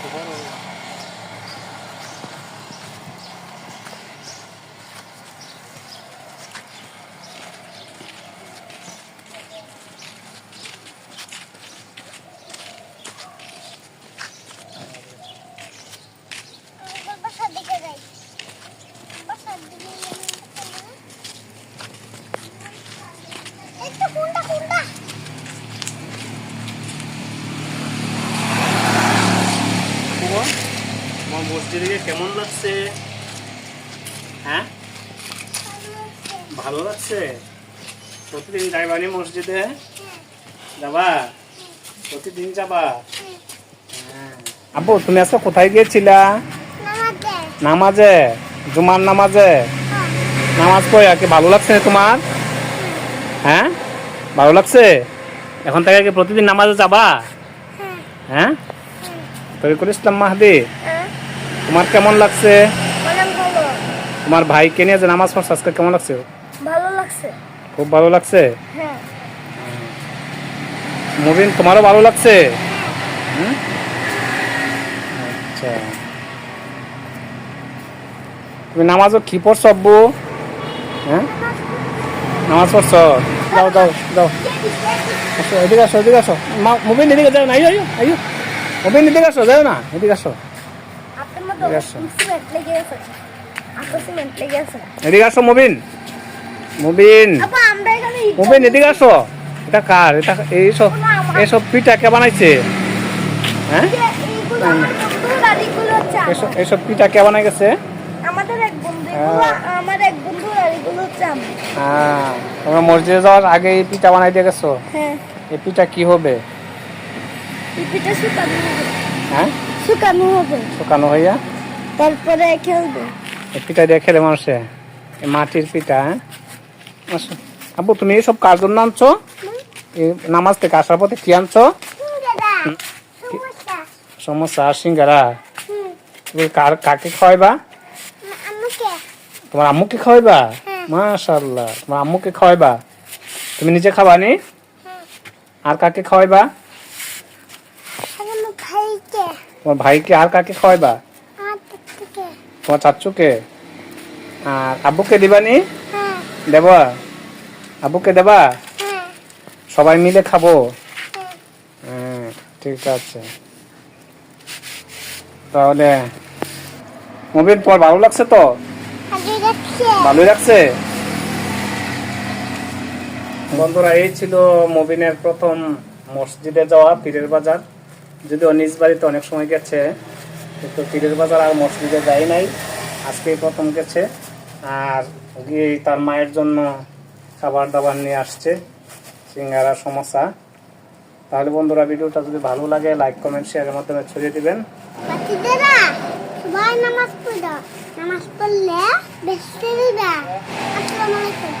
তোমার মসজিদে কেমন লাগছে? হ্যাঁ, ভালো লাগছে। প্রতিদিন যাইবানি মসজিদে? যাবা? প্রতিদিন যাবা? হ্যাঁ। আব্বু, তুমি আজকে কোথায় গিয়েছিলা? নামাজে। জুমার নামাজে? নামাজ পড়ে কি ভালো লাগছে তোমার? হ্যাঁ, ভালো লাগছে। এখন থেকে কি প্রতিদিন নামাজে যাবা? হ্যাঁ, তরিকুল ইসলাম মাহদি, তোমার কেমন লাগছে? তোমার ভাইকে নিয়ে যে নামাজ পড়ছে আজকে কেমন লাগছে? ভালো লাগছে, খুব ভালো লাগছে। হ্যাঁ। মুবিন, তোমারও ভালো লাগছে? আচ্ছা, তুমি নামাজও কি পড়ছো আব্বু? হ্যাঁ, নামাজ পড়ছো? দাও দাও দাও, আসো এদিকে আসো, এদিকে আসো। মুবিন এদিকে যাও না, আইও আইও আইও। মুবিন এদিকে আসো, যাও না, এদিকে আসো। এদিকে আসো মুবিন, মুবিন, মুবিন এদিকে আসো। এটা কার? এটা এইসব পিঠা কে বানাইছে? হ্যাঁ, এইসব পিঠা কে বানাই গেছে? তোমরা মসজিদে যাওয়ার আগে এই পিঠা বানাই দিয়ে গেছো? এই পিঠা কি হবে? হ্যাঁ, শুকানো হইয়া তারপরে খেলবো। এই পিঠা দিয়ে খেলে মানুষে, এই মাটির পিঠা। হ্যাঁ, আব্বু, তুমি এইসব কার জন্য আনছো? এই নামাজ থেকে আসার পথে কি আনছো? সমোসা আর সিঙ্গারা। তুমি কাকে খাওয়াইবা? তোমার আম্মুকে খাওয়াইবা? মাশাআল্লাহ, তোমার আম্মুকে খাওয়াইবা, তুমি নিজে খাবা নি? আর কাকে খাওয়াইবা? তোমার ভাইকে। আর কাকে খাওয়াইবা? তোমার চাচুকে। আর আব্বুকে দিবানি? দেবা? আব্বুকে দেবা? সবাই মিলে খাবো। হ্যাঁ, ঠিক আছে। তাহলে মুবিন, তোমার ভালো লাগছে তো? ভালোই লাগছে। বন্ধুরা, এই ছিল মুবিনের প্রথম মসজিদে যাওয়া, পীরের বাজার। যদিও নিজ বাড়িতে অনেক সময় গেছে, কিন্তু পীরের বাজার আর মসজিদে যাই নাই, আজকেই প্রথম গেছে। আর গিয়ে তার মায়ের জন্য খাবার দাবার নিয়ে আসছে, সিঙ্গারা, সমোসা। তাহলে বন্ধুরা, ভিডিওটা যদি ভালো লাগে লাইক কমেন্ট শেয়ারের মাধ্যমে ছড়িয়ে দিবেন। নামাজ পড়লে বেশি দিবা। আসসালামু আলাইকুম।